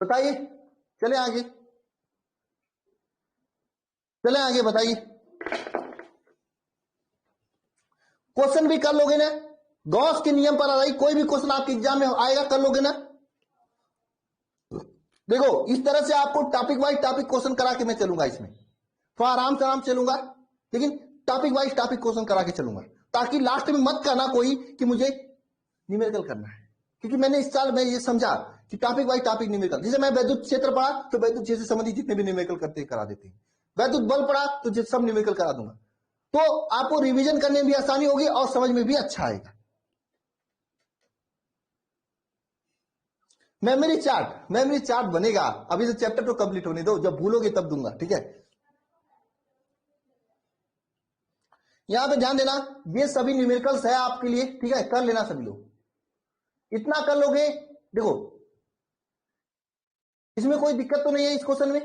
बताइए, चले आगे, चले आगे बताइए। क्वेश्चन भी कर लोगे ना, गॉस के नियम पर आधारित कोई भी क्वेश्चन आपके एग्जाम में आएगा, कर लोगे ना। देखो इस तरह से आपको टॉपिक वाइज टॉपिक क्वेश्चन करा के मैं चलूंगा, इसमें थोड़ा आराम से चलूंगा, लेकिन टॉपिक वाइज टॉपिक क्वेश्चन करा के चलूंगा, ताकि लास्ट में मत कहना कोई कि मुझे न्यूमेरिकल करना है। क्योंकि मैंने इस साल में ये समझा कि टॉपिक वाइज टॉपिक न्यूमेरिकल, जैसे मैं वैद्युत क्षेत्र पढ़ा तो वैद्युत क्षेत्र से संबंधित जितने भी न्यूमेरिकल करते करा देते हैं, वैद्युत बल पढ़ा तो सब न्यूमेरिकल करा दूंगा, तो आपको रिवीजन करने में भी आसानी होगी और समझ में भी अच्छा आएगा। मेमोरी चार्ट बनेगा, अभी से चैप्टर तो कंप्लीट होने दो, जब भूलोगे तब दूंगा, ठीक है। यहां पे ध्यान देना, ये सभी न्यूमेरिकल्स है आपके लिए, ठीक है, कर लेना सभी लोग, इतना कर लोगे। देखो इसमें कोई दिक्कत तो नहीं है, इस क्वेश्चन में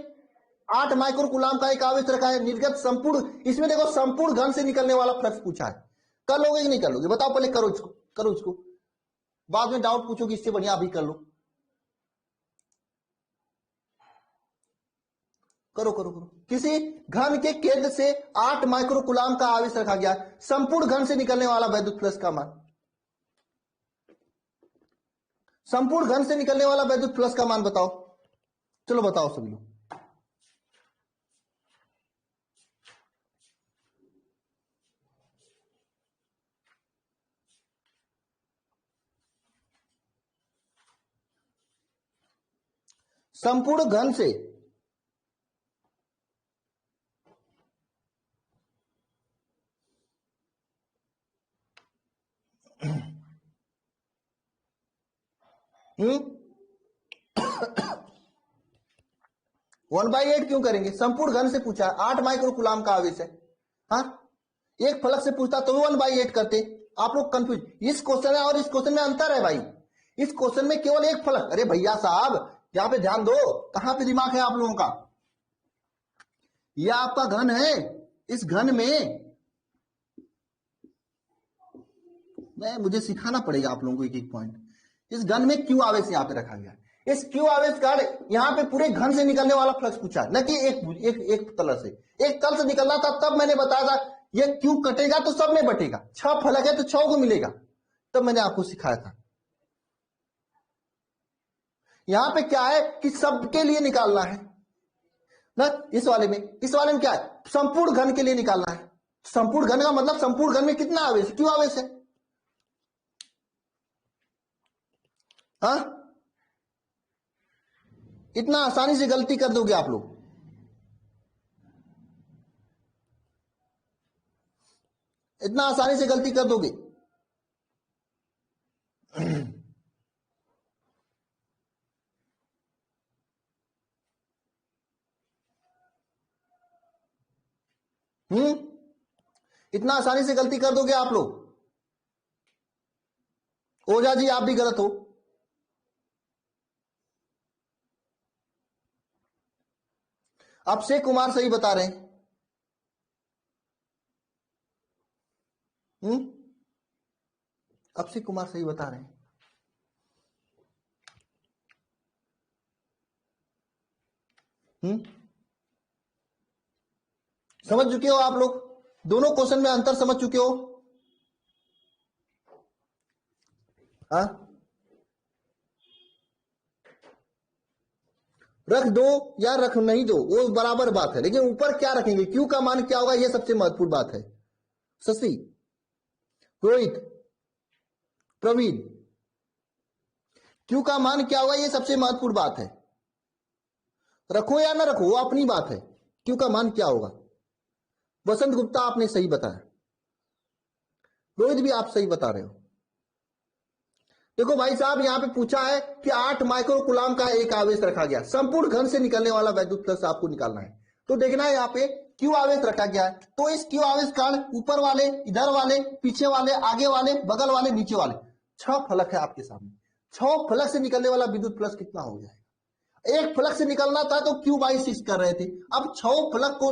8 माइक्रो कूलाम का एक आवेश रखा है, निर्गत संपूर्ण, इसमें देखो संपूर्ण घन से निकलने वाला फ्लक्स पूछा है, कर लोगे कि नहीं कर लोगे? बताओ, पहले करो इसको, करो इसको, बाद में डाउट पूछोगे इससे बढ़िया अभी कर लो। करो करो करो। किसी घन के केंद्र से 8 माइक्रोकुलाम का आवेश रखा गया। संपूर्ण घन से निकलने वाला वैद्युत प्लस का मान, संपूर्ण घन से निकलने वाला वैद्युत प्लस का मान बताओ। चलो बताओ सभी लोग। संपूर्ण घन से वन बाई 8 क्यों करेंगे? संपूर्ण घन से पूछा है, 8 माइक्रोकुलाम का आवेश है। हाँ, एक फलक से पूछता तो 1/8 करते। आप लोग कंफ्यूज, इस क्वेश्चन और इस क्वेश्चन में अंतर है भाई। इस क्वेश्चन में केवल एक फलक, अरे भैया साहब यहां पे ध्यान दो, कहां पे दिमाग है आप लोगों का? यह आपका घन है, इस घन में मुझे सिखाना पड़ेगा आप लोगों को एक एक पॉइंट। इस घन में क्यू आवेश यहां पे रखा गया है। इस क्यू आवेश का यहां पे पूरे घन से निकलने वाला फ्लक्स पूछा, न कि एक तल से। एक तल से निकलना था तब मैंने बताया था ये क्यू कटेगा तो सब में बटेगा, 6 फलक है तो 6 को मिलेगा, तब मैंने आपको सिखाया था। यहां पे क्या है कि सबके लिए निकालना है ना। इस वाले में क्या है? संपूर्ण घन के लिए निकालना है। संपूर्ण घन का मतलब संपूर्ण घन में कितना आवेश, क्यों आवेश है? हाँ, इतना आसानी से गलती कर दोगे आप लोग? इतना आसानी से गलती कर दोगे? इतना आसानी से गलती कर दोगे आप लोग? ओझा जी आप भी गलत हो। अक्षय कुमार सही बता रहे हैं। अक्षय कुमार सही बता रहे हैं। समझ चुके हो आप लोग? दोनों क्वेश्चन में अंतर समझ चुके हो? हाँ, रख दो या रख नहीं दो वो बराबर बात है, लेकिन ऊपर क्या रखेंगे, क्यू का मान क्या होगा, ये सबसे महत्वपूर्ण बात है। शशि, रोहित, प्रवीण, क्यू का मान क्या होगा, ये सबसे महत्वपूर्ण बात है। रखो या ना रखो वो अपनी बात है, क्यू का मान क्या होगा। वसंत गुप्ता आपने सही बताया, रोहित भी आप सही बता रहे हो। देखो भाई साहब, यहां पे पूछा है कि 8 माइक्रोकुलाम का एक आवेश रखा गया, संपूर्ण घन से निकलने वाला वैद्युत फ्लक्स आपको निकालना है। तो देखना है यहाँ पे क्यू आवेश रखा गया है, तो इस क्यू आवेश का ऊपर वाले, इधर वाले, पीछे वाले, आगे वाले, बगल वाले, नीचे वाले 6 फलक है आपके सामने। 6 फलक से निकलने वाला विद्युत फ्लक्स कितना हो जाएगा? एक फलक से निकलना था तो Q/6 कर रहे थे, अब 6 फलक को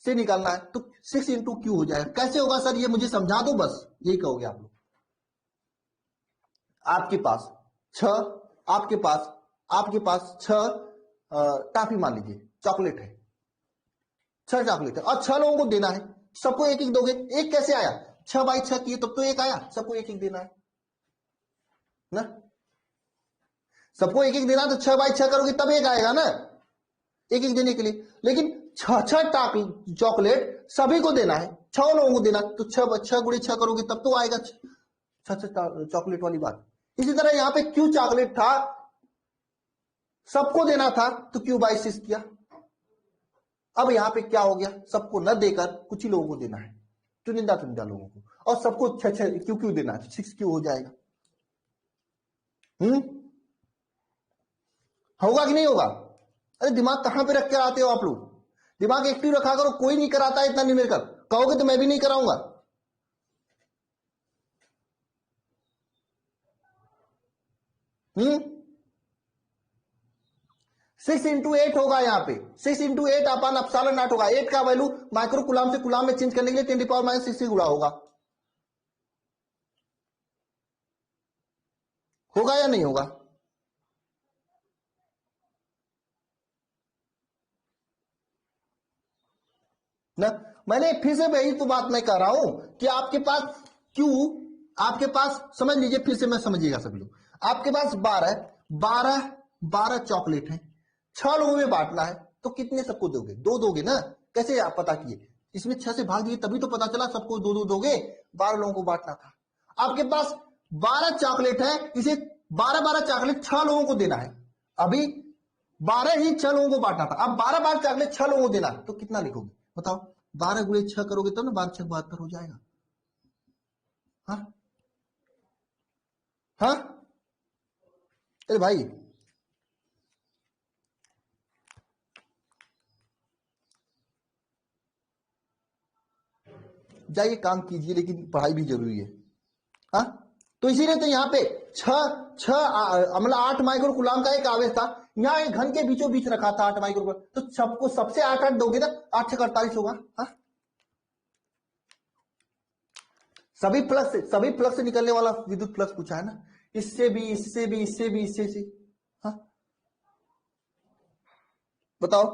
से निकलना है तो 6 इंटू क्यू हो जाएगा। कैसे होगा सर, ये मुझे समझा दो, बस यही कहोगे आप लोग। आपके पास 6, आपके पास 6 टॉफी मान लीजिए, चॉकलेट है, 6 चॉकलेट है और 6 लोगों को देना है। सबको एक एक दोगे, एक कैसे आया? 6/6 किए तब तो एक आया, सबको एक एक देना है ना। सबको एक एक देना तो 6/6 करोगे तब एक आएगा ना, एक एक देने के लिए। लेकिन 6 चॉकलेट सभी को देना है, 6 लोगों को देना, तो 6 गुणे 6 करोगे तब तो आएगा 6 चॉकलेट वाली बात। इसी तरह यहां पे क्यू चॉकलेट था, सबको देना था तो Q/6 किया। अब यहां पे क्या हो गया, सबको न देकर कुछ ही लोगों को देना है, चुनिंदा लोगों को, और सबको 6 क्यू देना है, 6 क्यू हो जाएगा। होगा कि नहीं होगा? अरे दिमाग कहां पे रख कर आते हो आप लोग? दिमाग एक्टिव रखा करो, कोई नहीं कराता है इतना न्यूमेरिकल, कहोगे तो मैं भी नहीं कराऊंगा। 6 इंटू 8 होगा, यहाँ पे 6 इंटू 8 अपन एप्सिलॉन नॉट होगा। 8 का वैल्यू माइक्रो कुलाम से कुलाम में चेंज करने के लिए 10⁻⁶ से गुणा होगा। होगा या नहीं होगा? ना, मैंने फिर से वही तो बात मैं कह रहा हूं कि आपके पास क्यों, आपके पास समझ लीजिए, फिर से मैं समझिएगा सभी लोग, आपके पास 12 चॉकलेट है, 6 लोगों में बांटना है, तो कितने सबको दोगे? 2 दोगे ना? कैसे आप पता किए? इसमें 6 से भाग दिए तभी तो पता चला सबको 2 दोगे, 12 लोगों को बांटना था। आपके पास 12 चॉकलेट है, इसे 12 चॉकलेट 6 लोगों को देना है। अभी 12 ही 6 लोगों को बांटना था, अब 12 चॉकलेट 6 लोगों को देना है, तो कितना लिखोगे बताओ? 12 गुणे 6 करोगे तब ना 12 6 72 हो जाएगा। हाँ हाँ, अरे भाई जाइए काम कीजिए, लेकिन पढ़ाई भी जरूरी है। हाँ, तो इसीलिए तो यहाँ पे मतलब 8 माइक्रो कूलाम का एक आवेश था, यहाँ एक घन के बीचों बीच रखा था 8 माइक्रो कूलाम, तो सबको सबसे 8 दोगे ना, 8 6 48 होगा। हाँ, सभी प्लस से निकलने वाला विद्युत फ्लक्स पूछा है ना, इससे भी, इससे भी, इससे भी, इससे से। हाँ बताओ,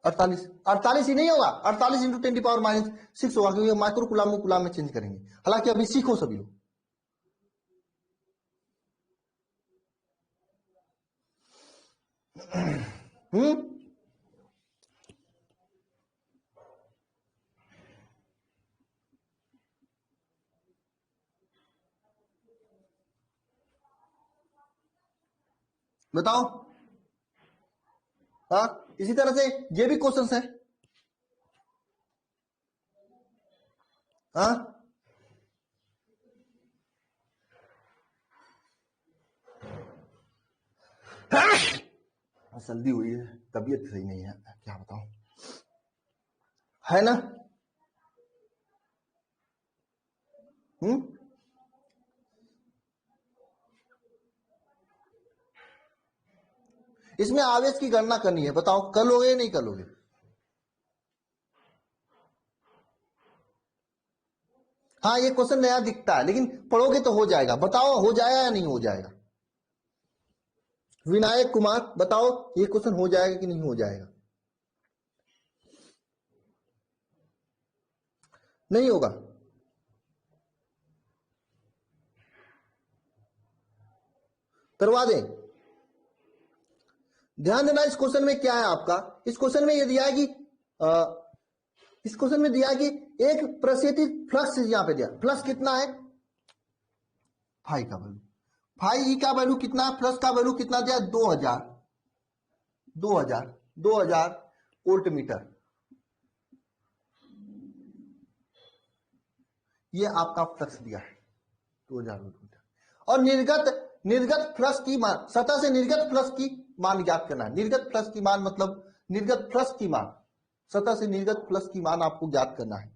48 ही नहीं होगा, 48 इंटू 10⁻⁻6 होगा, क्योंकि माइक्रो कूलाम को कूलाम में चेंज करेंगे। हालांकि अभी सीखो सभी लोग। हम्म, बताओ। हाँ, इसी तरह से ये भी क्वेश्चन है। हाँ, सर्दी हुई है, तबीयत सही नहीं है, क्या बताऊं, है ना? हम्म, इसमें आवेश की गणना करनी है, बताओ कर लोगे या नहीं कर लोगे? हाँ, ये क्वेश्चन नया दिखता है, लेकिन पढ़ोगे तो हो जाएगा। बताओ हो जाएगा या नहीं हो जाएगा? विनायक कुमार बताओ, ये क्वेश्चन हो जाएगा कि नहीं हो जाएगा? नहीं होगा? करवा दें? ध्यान देना, इस क्वेश्चन में क्या है आपका, इस क्वेश्चन में ये दिया है कि इस क्वेश्चन में दिया है कि एक प्रसेतित फ्लक्स यहां पे दिया, फ्लक्स कितना है, फाई का वैल्यू, फाई ई का वैल्यू कितना, फ्लक्स का वैल्यू कितना दिया, 2000 2000 2000 वोल्ट मीटर, ये आपका फ्लक्स दिया है 2000 वोल्ट मीटर। और निर्गत फ्लक्स की मान, सतह से निर्गत फ्लक्स की मान ज्ञात करना है। निर्गत फ्लक्स की मान मतलब निर्गत फ्लक्स की मान, सतह से निर्गत फ्लक्स की मान आपको ज्ञात करना है।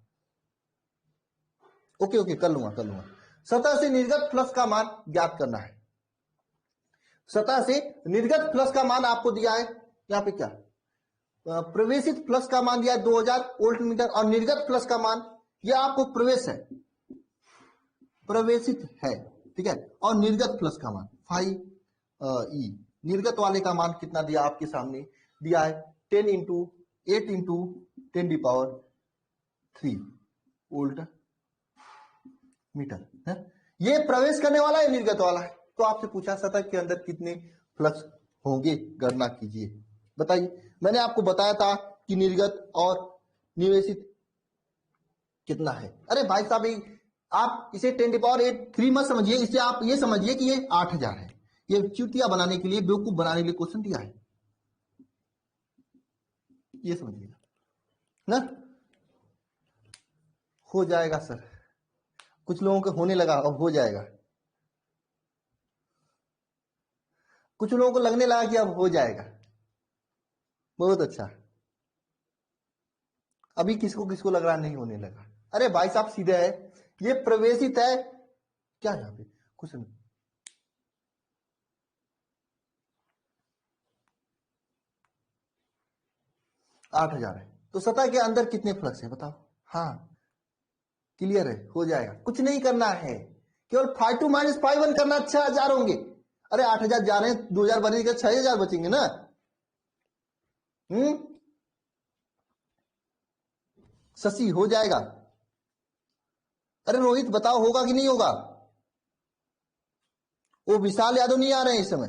ओके ओके, कर लूंगा कर लूंगा। सतह से निर्गत फ्लक्स का मान ज्ञात करना है। सतह से निर्गत फ्लक्स का मान आपको दिया है, यहाँ पे क्या, प्रवेशित फ्लक्स का मान दिया है 2000 वोल्ट मीटर, और निर्गत फ्लक्स का मान, यह आपको प्रवेश है, प्रवेशित है, ठीक है, और निर्गत फ्लक्स का मान फाइव ई, निर्गत वाले का मान कितना दिया आपके सामने, दिया है 10 इंटू 8 इंटू 10⁻³ वोल्ट मीटर है। ये प्रवेश करने वाला है, निर्गत वाला है, तो आपसे पूछा सतह के अंदर कितने फ्लक्स होंगे, गणना कीजिए, बताइए। मैंने आपको बताया था कि निर्गत और निवेशित कितना है। अरे भाई साहब, आप इसे 10⁻⁸ मत समझिए, इसे आप ये समझिए कि ये 8000 है। ये चुतिया बनाने के लिए, बेवकूफ बनाने के लिए क्वेश्चन दिया है, ये समझिएगा ना। हो जाएगा सर, कुछ लोगों को होने लगा, अब हो जाएगा, कुछ लोगों को लगने लगा कि अब हो जाएगा, बहुत अच्छा। अभी किसको किसको लग रहा नहीं होने लगा? अरे भाई साहब सीधे है, ये प्रवेशित है, क्या यहाँ पे कुछ नहीं, 8000 है, तो सतह के अंदर कितने फ्लक्स है बताओ? हाँ, क्लियर है, हो जाएगा, कुछ नहीं करना है, केवल 5 माइनस 5 करना, 6000 होंगे। अरे 8000 जा रहे हैं, 2000 बनेगा, 6000 बचेंगे ना। शशि हो जाएगा। अरे रोहित बताओ होगा कि नहीं होगा? वो विशाल यादव नहीं आ रहे हैं इस समय।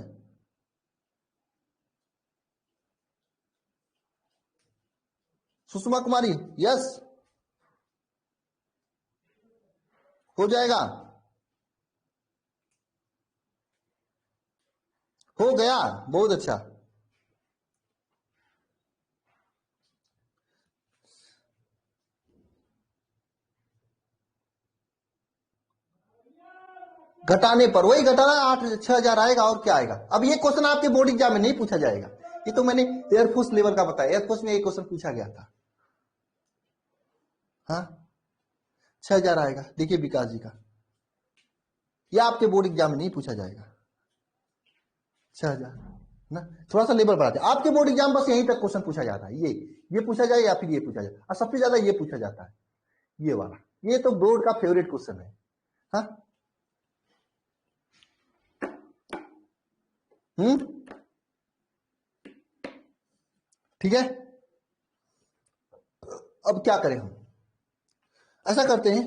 सुषमा कुमारी, यस हो जाएगा, हो गया, बहुत अच्छा। घटाने पर वही घटाना, 6000 आएगा और क्या आएगा। अब ये क्वेश्चन आपके बोर्ड एग्जाम में नहीं पूछा जाएगा, ये तो मैंने एयरफोर्स लेवल का बताया, एयरफोर्स में एक क्वेश्चन पूछा गया था। हाँ 6000 आएगा, देखिए विकास जी का, यह आपके बोर्ड एग्जाम में नहीं पूछा जाएगा। 6000 ना, थोड़ा सा लेवल बढ़ा दिया। आपके बोर्ड एग्जाम बस यहीं तक क्वेश्चन पूछा जाता है, ये पूछा जाए या फिर ये पूछा जाए, और सबसे ज्यादा ये पूछा जाता है, ये वाला, ये तो बोर्ड का फेवरेट क्वेश्चन है। हाँ ठीक है। अब क्या करें हम, ऐसा करते हैं,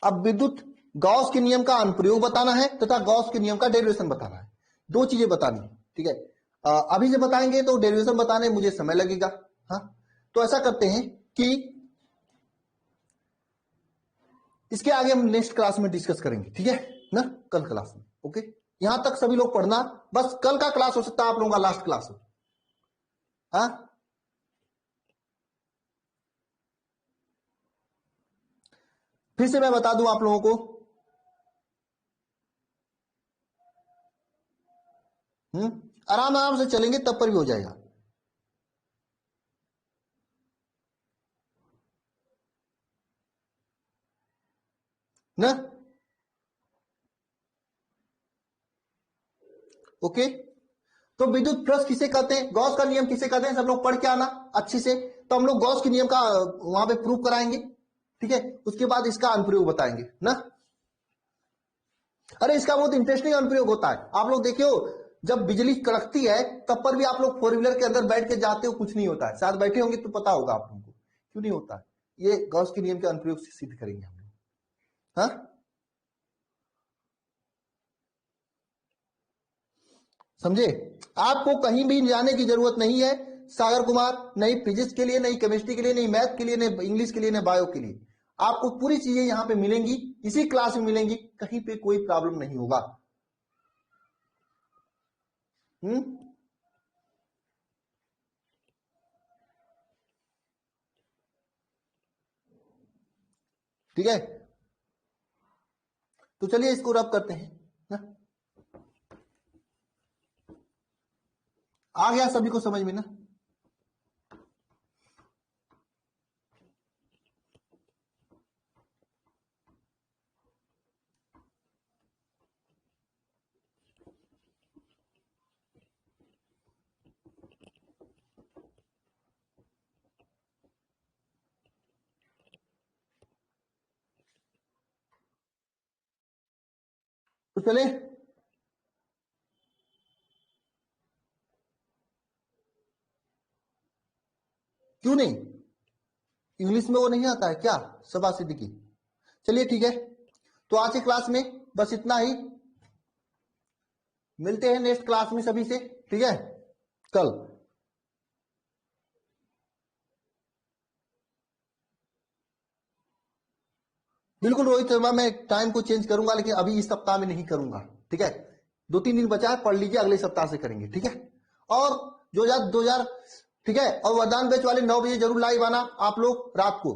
अब विद्युत गॉस के नियम का अनुप्रयोग बताना है तथा गॉस के नियम का डेरिवेशन बताना है, दो चीजें बतानी है। ठीक है, अभी से बताएंगे तो डेरिवेशन बताने में मुझे समय लगेगा। हाँ तो ऐसा करते हैं कि इसके आगे हम नेक्स्ट क्लास में डिस्कस करेंगे, ठीक है ना, कल क्लास में। ओके, यहां तक सभी लोग पढ़ना, बस कल का क्लास हो सकता है आप लोगों का लास्ट क्लास हो। हाँ फिर से मैं बता दूं आप लोगों को, आराम आराम से चलेंगे तब पर भी हो जाएगा। ना ओके, तो विद्युत फ्लक्स किसे कहते हैं, गॉस का नियम किसे कहते हैं, सब लोग पढ़ के आना अच्छे से। तो हम लोग गॉस के नियम का वहां पे प्रूव कराएंगे, ठीक है, उसके बाद इसका अनुप्रयोग बताएंगे ना। अरे इसका बहुत इंटरेस्टिंग अनुप्रयोग होता है, आप लोग देखियो, जब बिजली कड़कती है तब पर भी आप लोग 4 व्हीलर के अंदर बैठ के जाते हो, कुछ नहीं होता है, शायद बैठे होंगे तो पता होगा आप लोगों को क्यों नहीं होता है। ये गॉस के नियम के अनुप्रयोग से सिद्ध करेंगे हम लोग। हाँ समझे, आपको कहीं भी जाने की जरूरत नहीं है सागर कुमार, नहीं फिजिक्स के लिए, नहीं केमिस्ट्री के लिए, नहीं मैथ के लिए, नहीं इंग्लिश के लिए, नहीं बायो के लिए, आपको पूरी चीजें यहां पे मिलेंगी, इसी क्लास में मिलेंगी, कहीं पे कोई प्रॉब्लम नहीं होगा। ठीक है, तो चलिए इसको रब करते हैं ना? आ गया सभी को समझ में ना? तो चले, क्यों नहीं, इंग्लिश में वो नहीं आता है क्या, सभा सिद्दीकी। चलिए ठीक है, तो आज की क्लास में बस इतना ही, मिलते हैं नेक्स्ट क्लास में सभी से, ठीक है, कल। बिल्कुल रोहित शर्मा, मैं टाइम को चेंज करूंगा, लेकिन अभी इस सप्ताह में नहीं करूंगा, ठीक है, 2-3 दिन बचा है, पढ़ लीजिए, अगले सप्ताह से करेंगे, ठीक है। और 2000 ठीक है, और वरदान बैच वाले 9 बजे जरूर लाइव आना आप लोग रात को।